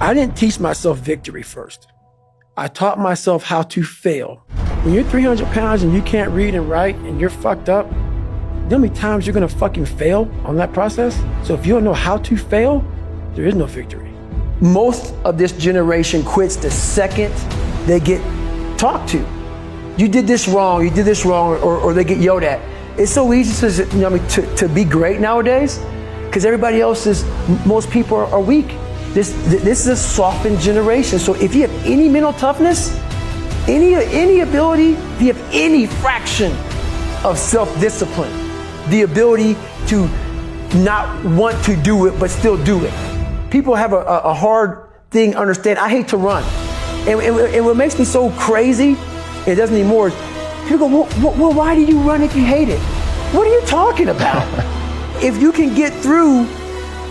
I didn't teach myself victory first. I taught myself how to fail. When you're 300 pounds and you can't read and write and you're fucked up, you know how many times you're gonna fucking fail on that process? So if you don't know how to fail, there is no victory. Most of this generation quits the second they get talked to. You did this wrong, or they get yelled at. It's so easy to be great nowadays because everybody else most people are weak. This is a softened generation. So if you have any mental toughness, any ability, if you have any fraction of self-discipline, the ability to not want to do it but still do it. People have a hard thing to understand. I hate to run. And what makes me so crazy, it doesn't anymore, is people go, well, why do you run if you hate it? What are you talking about? If you can get through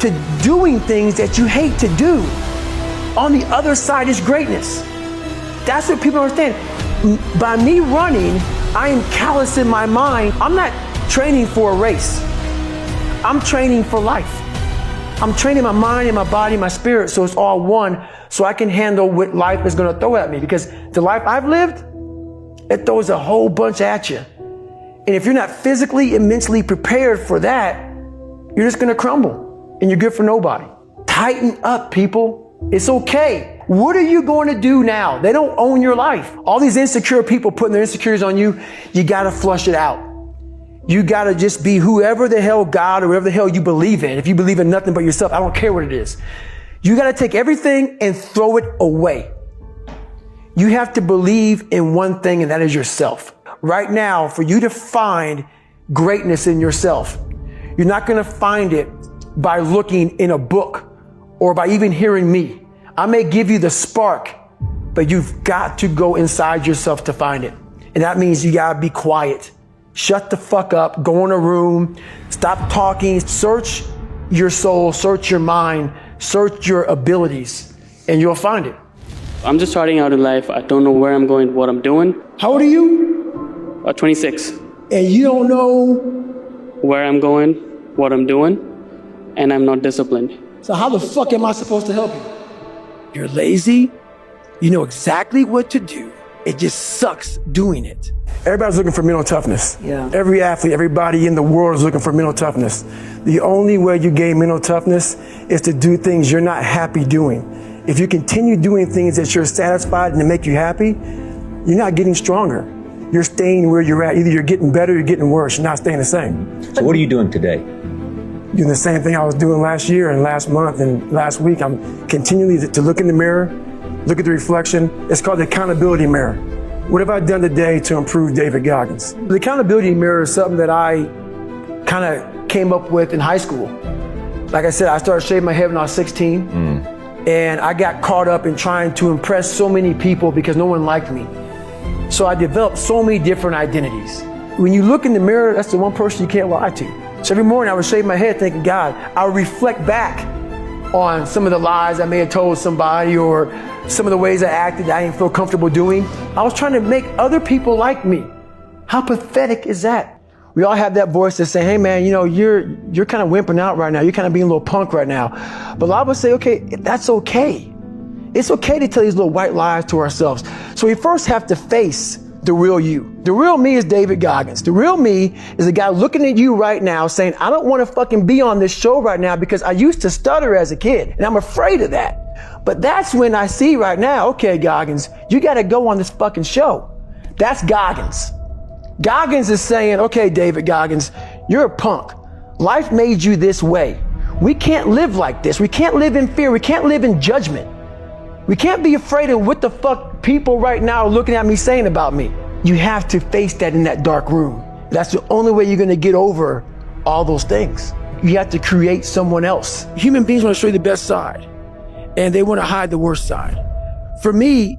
to doing things that you hate to do, on the other side is greatness. That's what people understand. By me running, I am callous in my mind. I'm not training for a race. I'm training for life. I'm training my mind and my body and my spirit so it's all one, so I can handle what life is gonna throw at me. Because the life I've lived, it throws a whole bunch at you. And if you're not physically and mentally prepared for that, you're just gonna crumble and you're good for nobody. Tighten up, people. It's okay. What are you going to do now? They don't own your life. All these insecure people putting their insecurities on you, you gotta flush it out. You gotta just be whoever the hell God or whatever the hell you believe in. If you believe in nothing but yourself, I don't care what it is. You gotta take everything and throw it away. You have to believe in one thing, and that is yourself. Right now, for you to find greatness in yourself, you're not gonna find it by looking in a book or by even hearing me. I may give you the spark, but you've got to go inside yourself to find it. And that means you gotta be quiet. Shut the fuck up, go in a room, stop talking, search your soul, search your mind, search your abilities, and you'll find it. I'm just starting out in life. I don't know where I'm going, what I'm doing. How old are you? 26. And you don't know where I'm going, what I'm doing, and I'm not disciplined. So how the fuck am I supposed to help you? You're lazy, you know exactly what to do. It just sucks doing it. Everybody's looking for mental toughness. Yeah. Every athlete, everybody in the world is looking for mental toughness. The only way you gain mental toughness is to do things you're not happy doing. If you continue doing things that you're satisfied and that make you happy, you're not getting stronger. You're staying where you're at. Either you're getting better or you're getting worse. You're not staying the same. So what are you doing today? Doing the same thing I was doing last year and last month and last week. I'm continually to look in the mirror, look at the reflection. It's called the accountability mirror. What have I done today to improve David Goggins? The accountability mirror is something that I kind of came up with in high school. Like I said, I started shaving my head when I was 16. And I got caught up in trying to impress so many people because no one liked me. So I developed so many different identities. When you look in the mirror, that's the one person you can't lie to. So every morning I would shave my head thinking, God, I would reflect back on some of the lies I may have told somebody or some of the ways I acted that I didn't feel comfortable doing. I was trying to make other people like me. How pathetic is that? We all have that voice that say, hey man, you know, you're kind of wimping out right now. You're kind of being a little punk right now. But a lot of us say, okay, that's okay. It's okay to tell these little white lies to ourselves. So we first have to face the real you. The real me is David Goggins. The real me is a guy looking at you right now saying, I don't want to fucking be on this show right now because I used to stutter as a kid and I'm afraid of that. But that's when I see right now, okay, Goggins, you got to go on this fucking show. That's Goggins. Goggins is saying, okay, David Goggins, you're a punk. Life made you this way. We can't live like this. We can't live in fear. We can't live in judgment. We can't be afraid of what the fuck people right now are looking at me saying about me. You have to face that in that dark room. That's the only way you're gonna get over all those things. You have to create someone else. Human beings wanna show you the best side, and they wanna hide the worst side. For me,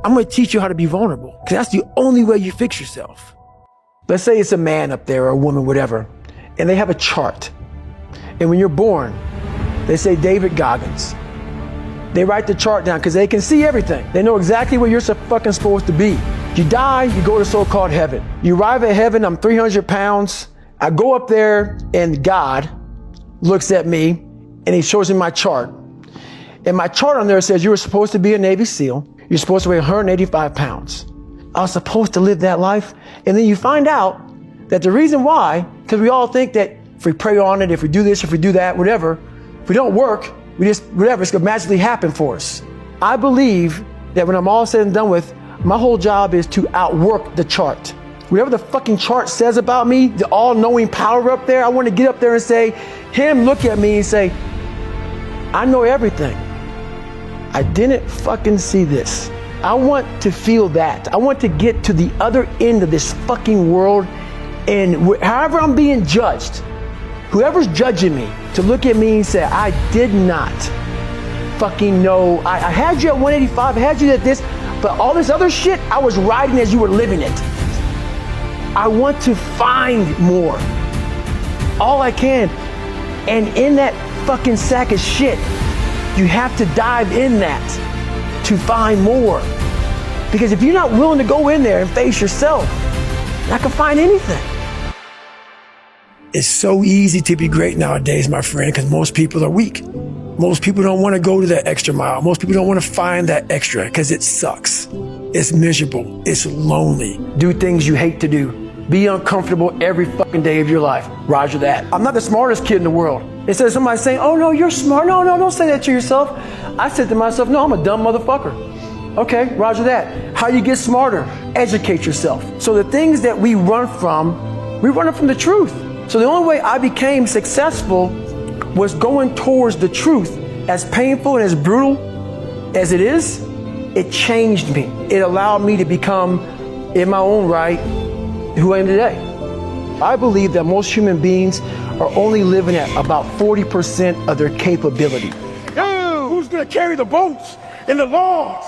I'm gonna teach you how to be vulnerable, because that's the only way you fix yourself. Let's say it's a man up there or a woman, whatever, and they have a chart. And when you're born, they say David Goggins. They write the chart down because they can see everything. They know exactly where you're fucking supposed to be. You die, you go to so-called heaven. You arrive at heaven, I'm 300 pounds. I go up there and God looks at me and he shows me my chart. And my chart on there says you were supposed to be a Navy SEAL. You're supposed to weigh 185 pounds. I was supposed to live that life. And then you find out that the reason why, because we all think that if we pray on it, if we do this, if we do that, whatever, if we don't work, we just, whatever, it's gonna magically happen for us. I believe that when I'm all said and done with, my whole job is to outwork the chart. Whatever the fucking chart says about me, the all-knowing power up there, I want to get up there and say, him look at me and say, I know everything. I didn't fucking see this. I want to feel that. I want to get to the other end of this fucking world, and however I'm being judged, whoever's judging me, to look at me and say, I did not fucking know. I had you at 185, I had you at this, but all this other shit, I was riding as you were living it. I want to find more, all I can. And in that fucking sack of shit, you have to dive in that to find more. Because if you're not willing to go in there and face yourself, you're not gonna find anything. It's so easy to be great nowadays, my friend, because most people are weak. Most people don't want to go to that extra mile. Most people don't want to find that extra because it sucks. It's miserable. It's lonely. Do things you hate to do. Be uncomfortable every fucking day of your life. Roger that. I'm not the smartest kid in the world. Instead of somebody saying, oh no, you're smart. No, don't say that to yourself. I said to myself, no, I'm a dumb motherfucker. Okay, roger that. How you get smarter? Educate yourself. So the things that we run from the truth. So the only way I became successful was going towards the truth. As painful and as brutal as it is, it changed me. It allowed me to become, in my own right, who I am today. I believe that most human beings are only living at about 40% of their capability. Yo, who's gonna carry the boats and the logs?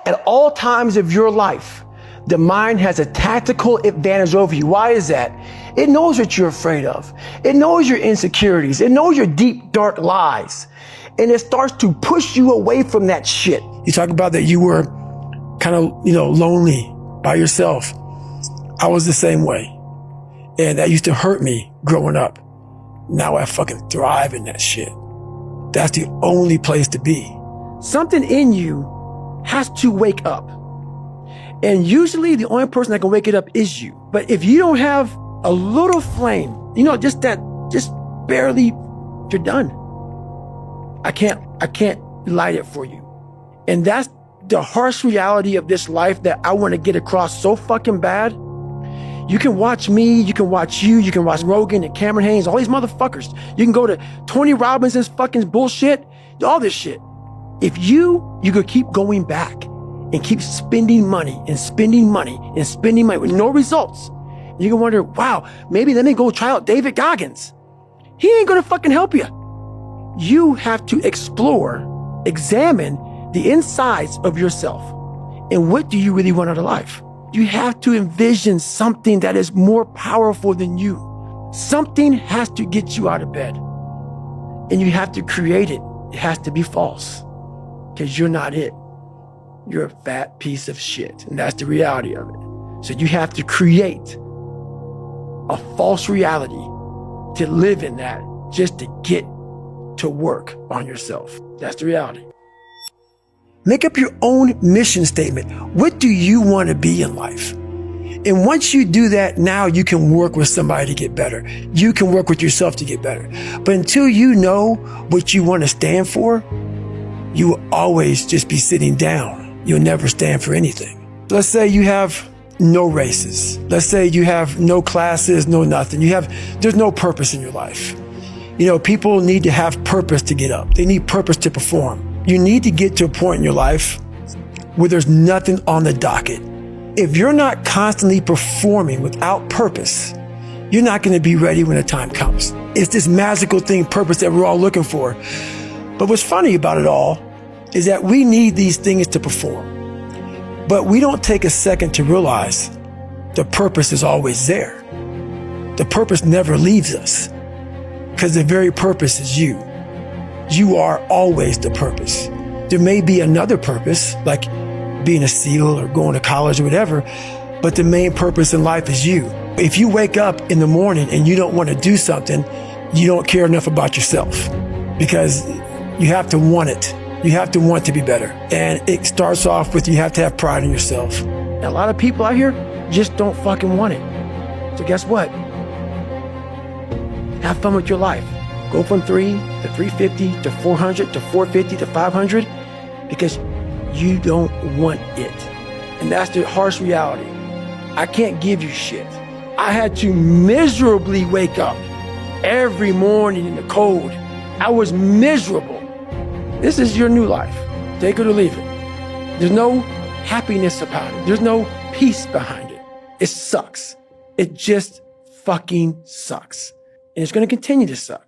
At all times of your life, the mind has a tactical advantage over you. Why is that? It knows what you're afraid of. It knows your insecurities. It knows your deep, dark lies. And it starts to push you away from that shit. You talk about that you were kind of, lonely by yourself. I was the same way. And that used to hurt me growing up. Now I fucking thrive in that shit. That's the only place to be. Something in you has to wake up. And usually the only person that can wake it up is you. But if you don't have a little flame, just barely, you're done. I can't light it for you. And that's the harsh reality of this life that I want to get across so fucking bad. You can watch me, you can watch you, you can watch Rogan and Cameron Haynes, all these motherfuckers. You can go to Tony Robbins's fucking bullshit, all this shit. If you could keep going back and keep spending money and spending money and spending money with no results, you can wonder, wow, maybe let me go try out David Goggins. He ain't gonna fucking help you. You have to explore, examine the insides of yourself. And what do you really want out of life? You have to envision something that is more powerful than you. Something has to get you out of bed. And you have to create it. It has to be false. Because you're not it. You're a fat piece of shit. And that's the reality of it. So you have to create a false reality to live in that, just to get to work on yourself. That's the reality. Make up your own mission statement. What do you want to be in life? And once you do that, now you can work with somebody to get better. You can work with yourself to get better. But until you know what you want to stand for, you will always just be sitting down. You'll never stand for anything. Let's say you have no races. Let's say you have no classes, no nothing. There's no purpose in your life. People need to have purpose to get up. They need purpose to perform. You need to get to a point in your life where there's nothing on the docket. If you're not constantly performing without purpose, you're not going to be ready when the time comes. It's this magical thing, purpose, that we're all looking for. But what's funny about it all is that we need these things to perform. But we don't take a second to realize the purpose is always there. The purpose never leaves us because the very purpose is you. You are always the purpose. There may be another purpose, like being a SEAL or going to college or whatever, but the main purpose in life is you. If you wake up in the morning and you don't want to do something, you don't care enough about yourself, because you have to want it. You have to want to be better. And it starts off with you have to have pride in yourself. And a lot of people out here just don't fucking want it. So guess what? Have fun with your life. Go from 3 to 350 to 400 to 450 to 500 because you don't want it. And that's the harsh reality. I can't give you shit. I had to miserably wake up every morning in the cold. I was miserable. This is your new life. Take it or leave it. There's no happiness about it. There's no peace behind it. It sucks. It just fucking sucks. And it's going to continue to suck.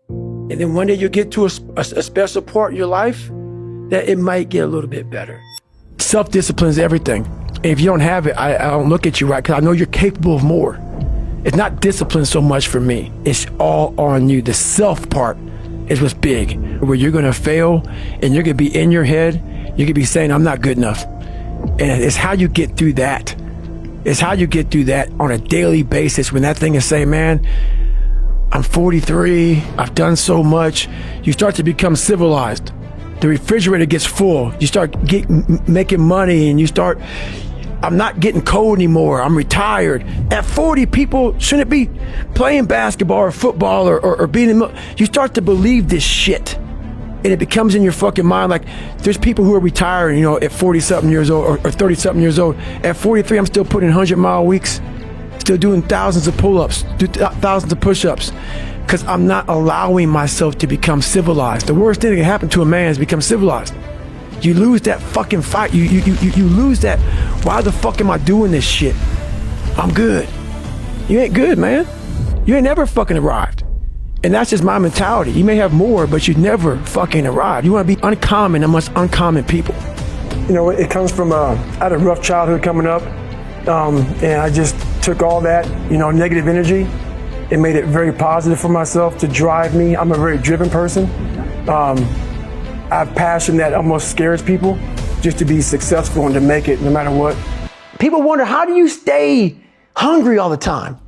And then one day you'll get to a special part in your life that it might get a little bit better. Self-discipline is everything. And if you don't have it, I don't look at you right because I know you're capable of more. It's not discipline so much for me. It's all on you. The self part is what's big, where you're going to fail and you're going to be in your head. You're going to be saying, I'm not good enough. And it's how you get through that. It's how you get through that on a daily basis when that thing is saying, man, I'm 43. I've done so much. You start to become civilized. The refrigerator gets full. You start making money and you start, I'm not getting cold anymore. I'm retired. At 40, people shouldn't be playing basketball or football or being in, you start to believe this shit. And it becomes in your fucking mind like there's people who are retired, you know, at 40-something years old or 30-something years old. At 43, I'm still putting 100-mile weeks, still doing thousands of pull-ups, thousands of push-ups, because I'm not allowing myself to become civilized. The worst thing that can happen to a man is become civilized. You lose that fucking fight. You lose that, why the fuck am I doing this shit? I'm good. You ain't good, man. You ain't never fucking arrived. And that's just my mentality. You may have more, but you never fucking arrived. You want to be uncommon amongst uncommon people. You know, it comes from, I had a rough childhood coming up, and I just took all that, you know, negative energy and made it very positive for myself to drive me. I'm a very driven person. I have passion that almost scares people just to be successful and to make it no matter what. People wonder, how do you stay hungry all the time?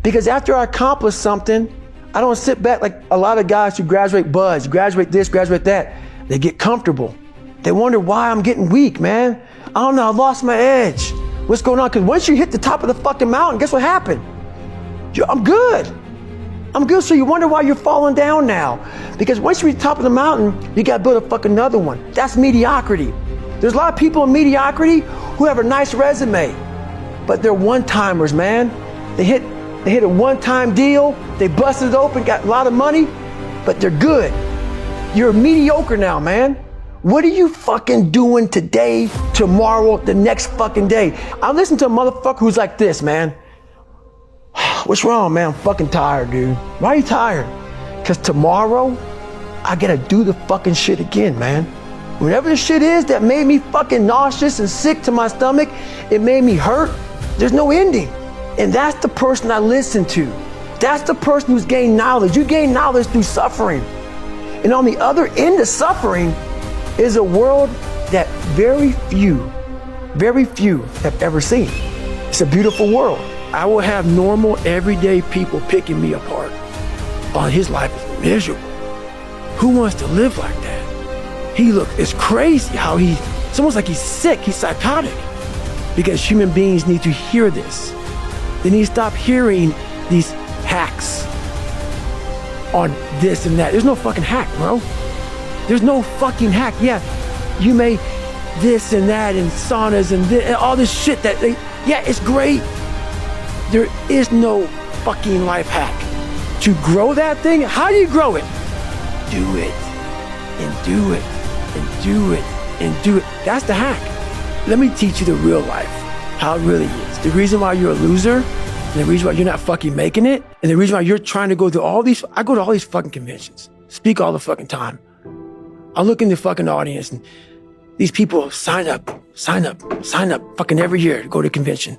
Because after I accomplish something, I don't sit back like a lot of guys who graduate buds, graduate this, graduate that. They get comfortable. They wonder why I'm getting weak, man. I don't know, I lost my edge. What's going on? Because once you hit the top of the fucking mountain, guess what happened? I'm good. I'm good, so you wonder why you're falling down now. Because once you reach the top of the mountain, you gotta build a fucking another one. That's mediocrity. There's a lot of people in mediocrity who have a nice resume, but they're one-timers, man. They hit a one-time deal, they busted it open, got a lot of money, but they're good. You're mediocre now, man. What are you fucking doing today, tomorrow, the next fucking day? I listen to a motherfucker who's like this, man. What's wrong, man? I'm fucking tired, dude. Why are you tired? Because tomorrow, I gotta do the fucking shit again, man. Whatever the shit is that made me fucking nauseous and sick to my stomach, it made me hurt, there's no ending. And that's the person I listen to. That's the person who's gained knowledge. You gain knowledge through suffering. And on the other end of suffering is a world that very few have ever seen. It's a beautiful world. I will have normal, everyday people picking me apart. Oh, his life is miserable. Who wants to live like that? It's crazy how it's almost like he's sick, he's psychotic. Because human beings need to hear this. They need to stop hearing these hacks on this and that. There's no fucking hack, bro. There's no fucking hack. Yeah, you may this and that and saunas and all this shit yeah, it's great. There is no fucking life hack. To grow that thing, how do you grow it? Do it, and do it, and do it, and do it. That's the hack. Let me teach you the real life, how it really is. The reason why you're a loser, and the reason why you're not fucking making it, and the reason why you're trying to go to I go to all these fucking conventions, speak all the fucking time. I look in the fucking audience and these people sign up fucking every year to go to a convention,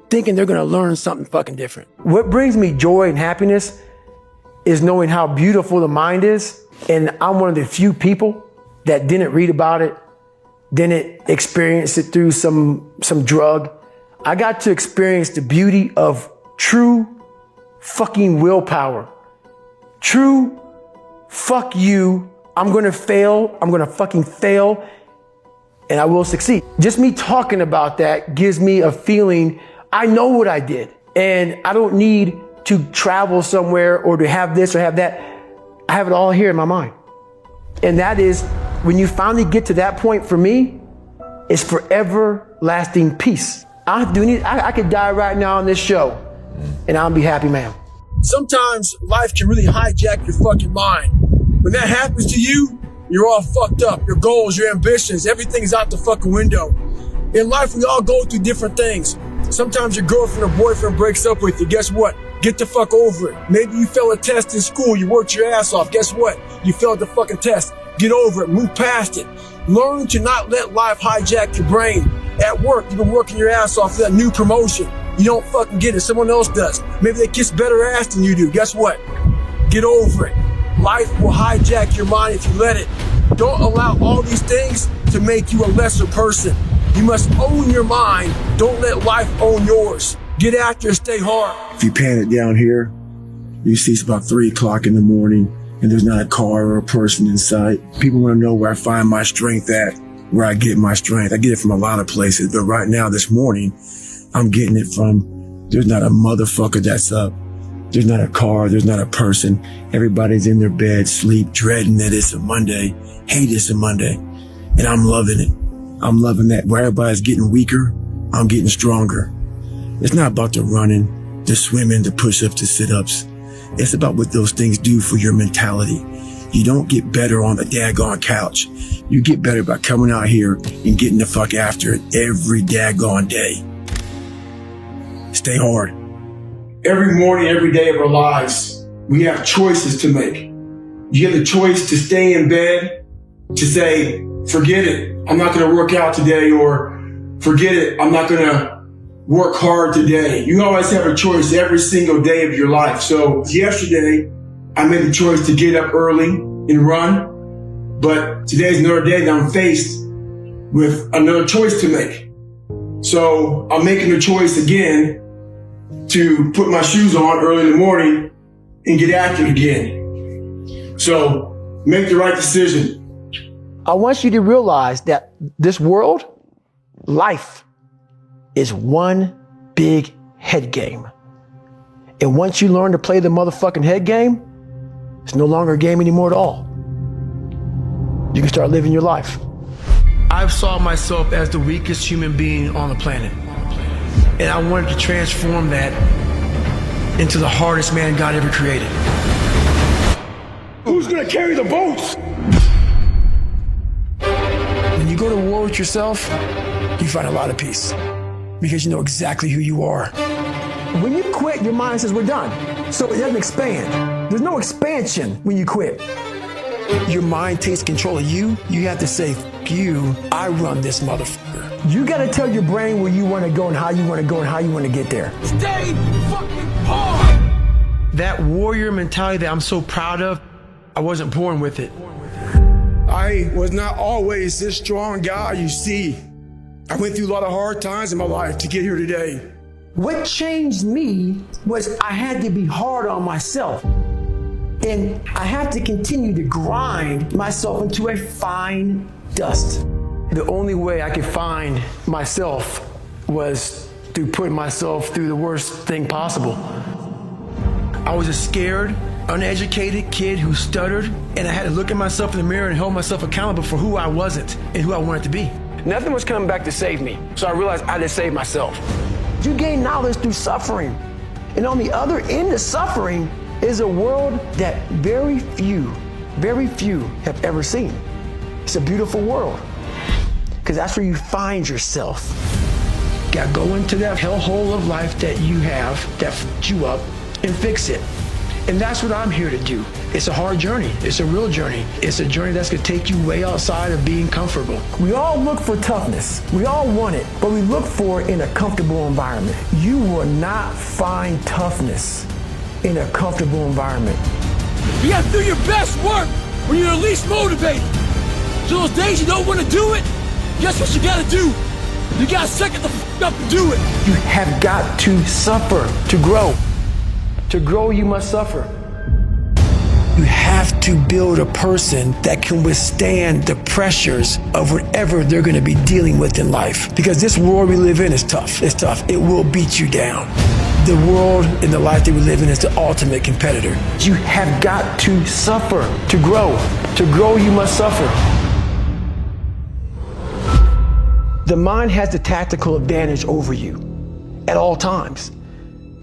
thinking they're gonna learn something fucking different. What brings me joy and happiness is knowing how beautiful the mind is. And I'm one of the few people that didn't read about it, didn't experience it through some drug. I got to experience the beauty of true fucking willpower. True fuck you I'm gonna fail, I'm gonna fucking fail, and I will succeed. Just me talking about that gives me a feeling, I know what I did, and I don't need to travel somewhere or to have this or have that. I have it all here in my mind. And that is, when you finally get to that point for me, it's forever lasting peace. I could die right now on this show and I'll be happy, man. Sometimes life can really hijack your fucking mind. When that happens to you, you're all fucked up. Your goals, your ambitions, everything's out the fucking window. In life, we all go through different things. Sometimes your girlfriend or boyfriend breaks up with you. Guess what? Get the fuck over it. Maybe you failed a test in school. You worked your ass off. Guess what? You failed the fucking test. Get over it. Move past it. Learn to not let life hijack your brain. At work, you've been working your ass off for that new promotion. You don't fucking get it. Someone else does. Maybe they kiss better ass than you do. Guess what? Get over it. Life will hijack your mind if you let it. Don't allow all these things to make you a lesser person. You must own your mind. Don't let life own yours. Get after it, stay hard. If you pan it down here, you see it's about 3 o'clock in the morning and there's not a car or a person in sight. People want to know where I find my strength at, where I get my strength. I get it from a lot of places, but right now, this morning, I'm getting it from, there's not a motherfucker that's up. There's not a car, there's not a person. Everybody's in their bed, sleep, dreading that it's a Monday, hate it's a Monday. And I'm loving it. I'm loving that. Where everybody's getting weaker, I'm getting stronger. It's not about the running, the swimming, the push-ups, the sit-ups. It's about what those things do for your mentality. You don't get better on the daggone couch. You get better by coming out here and getting the fuck after it every daggone day. Stay hard. Every morning, every day of our lives, we have choices to make. You have the choice to stay in bed, to say, forget it, I'm not going to work out today, or forget it, I'm not going to work hard today. You always have a choice every single day of your life. So yesterday, I made the choice to get up early and run, but today's another day that I'm faced with another choice to make. So I'm making the choice again to put my shoes on early in the morning and get after it again. So make the right decision. I want you to realize that this world, life, is one big head game. And once you learn to play the motherfucking head game, it's no longer a game anymore at all. You can start living your life. I've saw myself as the weakest human being on the planet. And I wanted to transform that into the hardest man God ever created. Who's gonna carry the boats? When you go to war with yourself, you find a lot of peace because you know exactly who you are. When you quit, your mind says we're done. So it doesn't expand. There's no expansion when you quit. Your mind takes control of you. You have to say, fuck you, I run this motherfucker. You gotta tell your brain where you wanna go and how you wanna go and how you wanna get there. Stay fucking hard! That warrior mentality that I'm so proud of, I wasn't born with it. I was not always this strong guy you see. I went through a lot of hard times in my life to get here today. What changed me was I had to be hard on myself. And I have to continue to grind myself into a fine dust. The only way I could find myself was through putting myself through the worst thing possible. I was a scared, uneducated kid who stuttered, and I had to look at myself in the mirror and hold myself accountable for who I wasn't and who I wanted to be. Nothing was coming back to save me, so I realized I had to save myself. You gain knowledge through suffering, and on the other end of suffering is a world that very few have ever seen. It's a beautiful world, because that's where you find yourself. You gotta go into that hellhole of life that you have that fucked you up and fix it. And that's what I'm here to do. It's a hard journey. It's a real journey. It's a journey that's gonna take you way outside of being comfortable. We all look for toughness. We all want it, but we look for it in a comfortable environment. You will not find toughness in a comfortable environment. You gotta do your best work when you're least motivated. So those days you don't wanna do it, guess what you gotta do? You gotta suck it the f up and do it. You have got to suffer to grow. To grow, you must suffer. You have to build a person that can withstand the pressures of whatever they're going to be dealing with in life. Because this world we live in is tough. It's tough. It will beat you down. The world and the life that we live in is the ultimate competitor. You have got to suffer to grow. To grow, you must suffer. The mind has the tactical advantage over you at all times.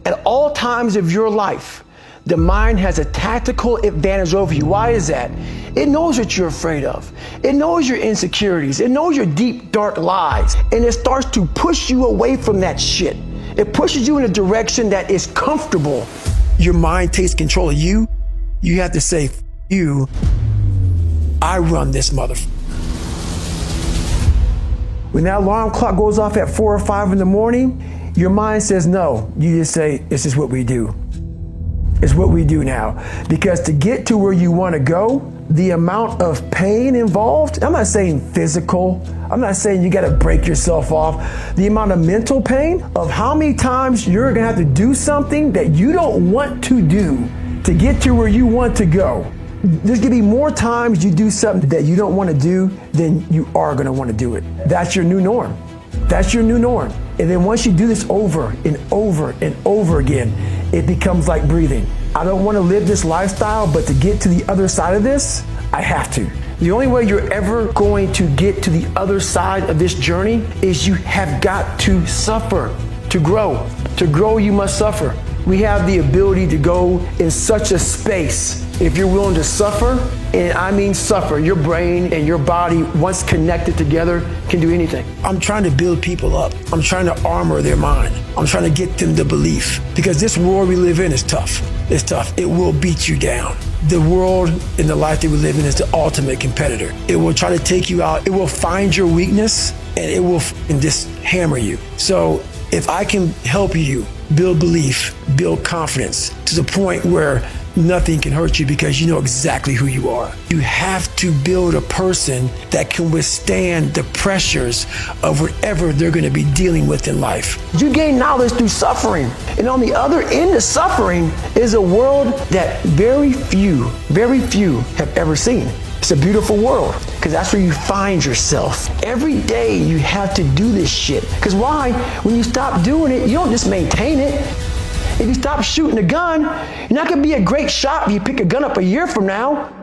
At all times of your life, the mind has a tactical advantage over you. Why is that? It knows what you're afraid of. It knows your insecurities. It knows your deep, dark lies. And it starts to push you away from that shit. It pushes you in a direction that is comfortable. Your mind takes control of you. You have to say, you, I run this motherfucker. When that alarm clock goes off at 4 or 5 in the morning, your mind says no. You just say, this is what we do. It's what we do now. Because to get to where you want to go, the amount of pain involved, I'm not saying physical, I'm not saying you got to break yourself off. The amount of mental pain of how many times you're going to have to do something that you don't want to do to get to where you want to go. There's going to be more times you do something that you don't want to do than you are going to want to do it. That's your new norm. That's your new norm. And then once you do this over and over and over again, it becomes like breathing. I don't want to live this lifestyle, but to get to the other side of this, I have to. The only way you're ever going to get to the other side of this journey is you have got to suffer to grow. To grow, you must suffer. We have the ability to go in such a space if you're willing to suffer, and I mean suffer. Your brain and your body, once connected together, can do anything. I'm trying to build people up. I'm trying to armor their mind. I'm trying to get them the belief. Because this world we live in is tough. It's tough. It will beat you down. The world and the life that we live in is the ultimate competitor. It will try to take you out. It will find your weakness, and it will just hammer you. So if I can help you build belief, build confidence to the point where nothing can hurt you because you know exactly who you are. You have to build a person that can withstand the pressures of whatever they're going to be dealing with in life. You gain knowledge through suffering. And on the other end of suffering is a world that very few have ever seen. It's a beautiful world because that's where you find yourself. Every day you have to do this shit. Because why? When you stop doing it, you don't just maintain it. If you stop shooting a gun, you're not going to be a great shot if you pick a gun up a year from now.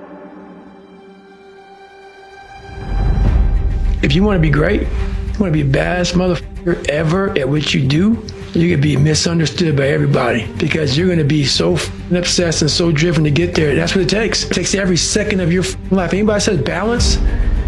If you want to be great, you want to be the baddest motherfucker ever at what you do, you're going to be misunderstood by everybody because you're going to be so obsessed and so driven to get there. That's what it takes. It takes every second of your life. Anybody says balance?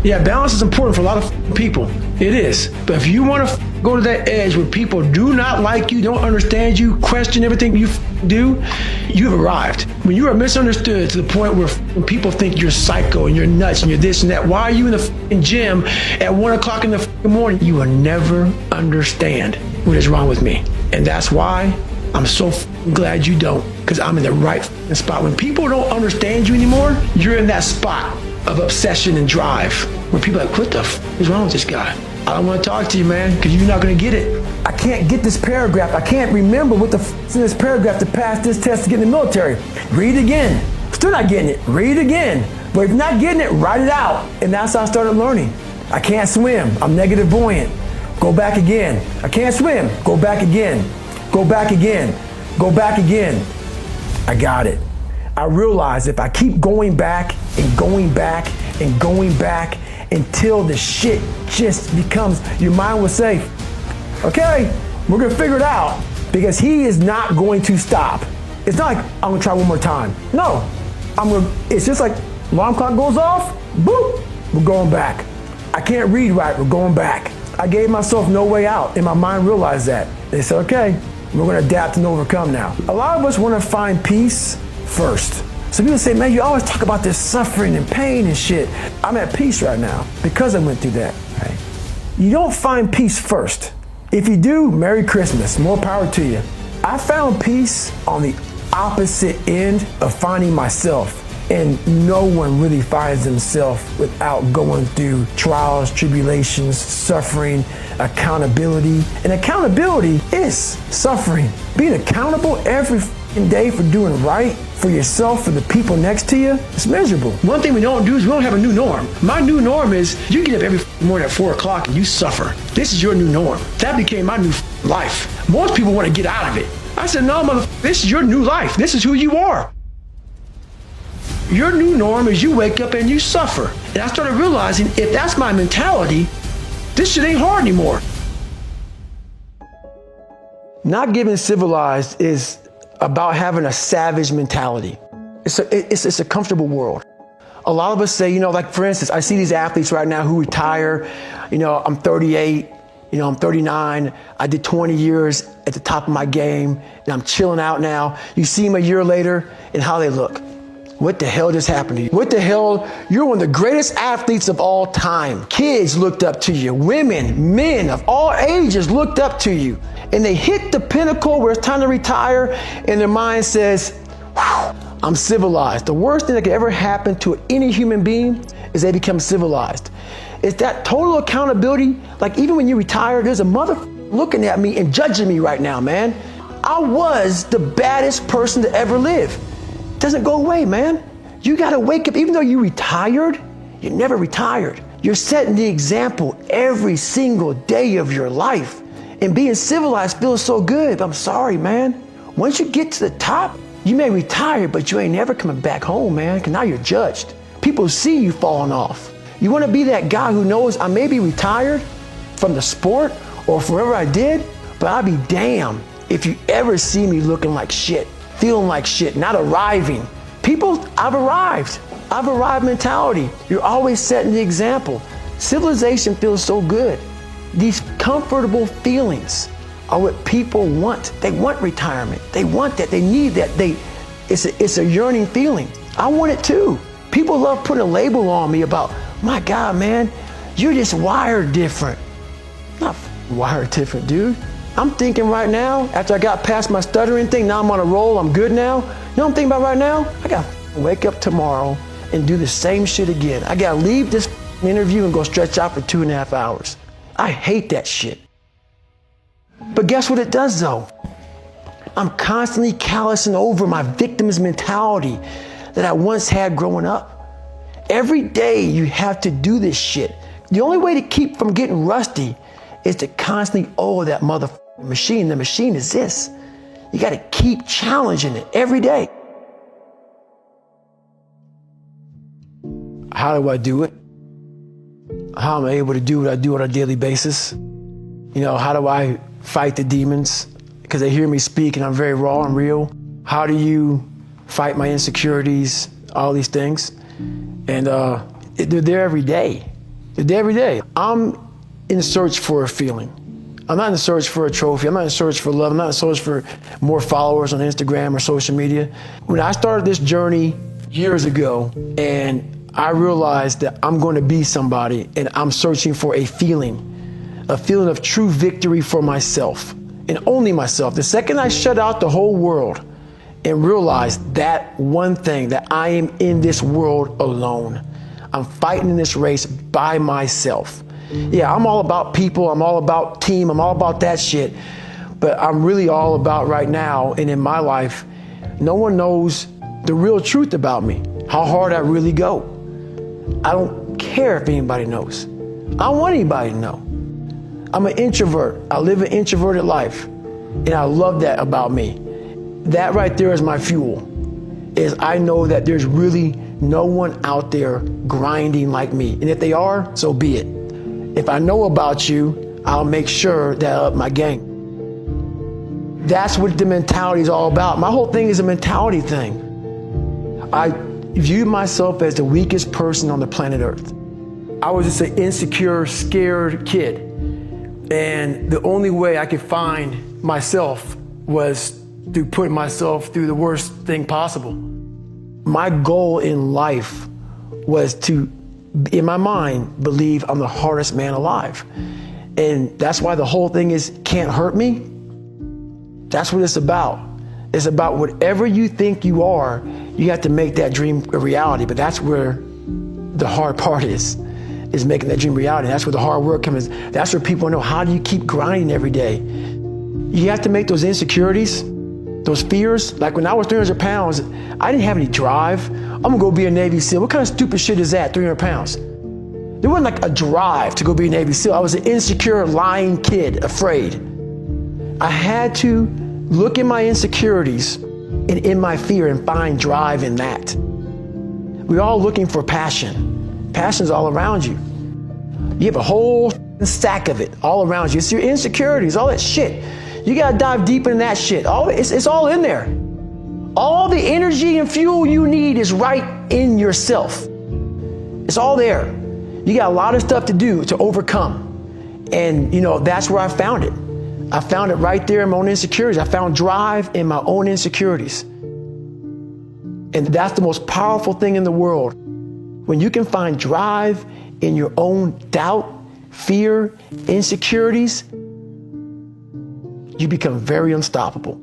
Yeah, balance is important for a lot of people. It is. But if you want to go to that edge where people do not like you, don't understand you, question everything you do, you have arrived. When you are misunderstood to the point where people think you're psycho and you're nuts and you're this and that, why are you in the gym at 1 o'clock in the morning? You will never understand what is wrong with me. And that's why I'm so glad you don't, because I'm in the right spot. When people don't understand you anymore, you're in that spot of obsession and drive where people are like, what the is wrong with this guy? I don't want to talk to you, man, because you're not going to get it. I can't get this paragraph. I can't remember what the is in this paragraph to pass this test to get in the military. Read it again. Still not getting it. Read it again. But if you're not getting it, write it out. And that's how I started learning. I can't swim. I'm negative buoyant. Go back again. I can't swim. Go back again. Go back again. Go back again. I got it. I realize if I keep going back and going back and going back until the shit just becomes, your mind will say, okay, we're gonna figure it out, because he is not going to stop. It's not like I'm gonna try one more time. No, it's just like alarm clock goes off, boop, we're going back. I can't read right, we're going back. I gave myself no way out, and my mind realized that. They said, okay, we're gonna adapt and overcome now. A lot of us wanna find peace first. So people say, man, you always talk about this suffering and pain and shit. I'm at peace right now because I went through that. Right? You don't find peace first. If you do, Merry Christmas, more power to you. I found peace on the opposite end of finding myself. And no one really finds themselves without going through trials, tribulations, suffering, accountability. And accountability is suffering. Being accountable every day for doing right for yourself, for the people next to you, it's miserable. One thing we don't do is we don't have a new norm. My new norm is you get up every morning at 4 o'clock and you suffer. This is your new norm. That became my new life. Most people want to get out of it. I said, no, motherfucker, this is your new life. This is who you are. Your new norm is you wake up and you suffer. And I started realizing if that's my mentality, this shit ain't hard anymore. Not getting civilized is about having a savage mentality. It's a comfortable world. A lot of us say, you know, like for instance, I see these athletes right now who retire. You know, I'm 38, you know, I'm 39. I did 20 years at the top of my game and I'm chilling out now. You see them a year later and how they look. What the hell just happened to you? What the hell? You're one of the greatest athletes of all time. Kids looked up to you. Women, men of all ages looked up to you. And they hit the pinnacle where it's time to retire and their mind says, I'm civilized. The worst thing that could ever happen to any human being is they become civilized. It's that total accountability. Like even when you retire, there's a mother looking at me and judging me right now, man. I was the baddest person to ever live. Doesn't go away, man. You gotta wake up, even though you retired, you never retired. You're setting the example every single day of your life. And being civilized feels so good. I'm sorry, man. Once you get to the top, you may retire, but you ain't never coming back home, man, because now you're judged. People see you falling off. You wanna be that guy who knows I may be retired from the sport or from whatever I did, but I'll be damned if you ever see me looking like shit. Feeling like shit, not arriving. People, I've arrived mentality. You're always setting the example. Civilization feels so good. These comfortable feelings are what people want. They want retirement. They want that. They need that. It's a yearning feeling. I want it too. People love putting a label on me about, my God, man, you're just wired different. I'm not wired different, dude. I'm thinking right now, after I got past my stuttering thing, now I'm on a roll, I'm good now. You know what I'm thinking about right now? I gotta wake up tomorrow and do the same shit again. I gotta leave this interview and go stretch out for 2.5 hours. I hate that shit. But guess what it does though? I'm constantly callousing over my victim's mentality that I once had growing up. Every day you have to do this shit. The only way to keep from getting rusty is to constantly owe that motherfucking machine. The machine is this. You got to keep challenging it every day. How do I do it? How am I able to do what I do on a daily basis? You know, how do I fight the demons? Because they hear me speak and I'm very raw and real. How do you fight my insecurities? All these things. And they're there every day. They're there every day. I'm in search for a feeling. I'm not in search for a trophy. I'm not in search for love. I'm not in search for more followers on Instagram or social media. When I started this journey years ago and I realized that I'm going to be somebody and I'm searching for a feeling of true victory for myself and only myself. The second I shut out the whole world and realized that one thing, that I am in this world alone. I'm fighting in this race by myself. Yeah, I'm all about people, I'm all about team, I'm all about that shit. But I'm really all about right now and in my life, no one knows the real truth about me, how hard I really go. I don't care if anybody knows. I don't want anybody to know. I'm an introvert. I live an introverted life. And I love that about me. That right there is my fuel, is I know that there's really no one out there grinding like me. And if they are, so be it. If I know about you, I'll make sure that I up my game. That's what the mentality is all about. My whole thing is a mentality thing. I view myself as the weakest person on the planet Earth. I was just an insecure, scared kid. And the only way I could find myself was through putting myself through the worst thing possible. My goal in life was to, in my mind, believe I'm the hardest man alive. And that's why the whole thing is can't hurt me. That's what it's about. It's about whatever you think you are, you have to make that dream a reality. But that's where the hard part is making that dream reality. That's where the hard work comes. That's where people know, how do you keep grinding every day? You have to make those insecurities those fears, like when I was 300 pounds, I didn't have any drive. I'm gonna go be a Navy SEAL. What kind of stupid shit is that, 300 pounds? There wasn't like a drive to go be a Navy SEAL. I was an insecure, lying kid, afraid. I had to look at my insecurities and in my fear and find drive in that. We're all looking for passion. Passion's all around you. You have a whole stack of it all around you. It's your insecurities, all that shit. You gotta dive deep in that shit. It's all in there. All the energy and fuel you need is right in yourself. It's all there. You got a lot of stuff to do to overcome. And that's where I found it. I found it right there in my own insecurities. I found drive in my own insecurities. And that's the most powerful thing in the world. When you can find drive in your own doubt, fear, insecurities, you become very unstoppable.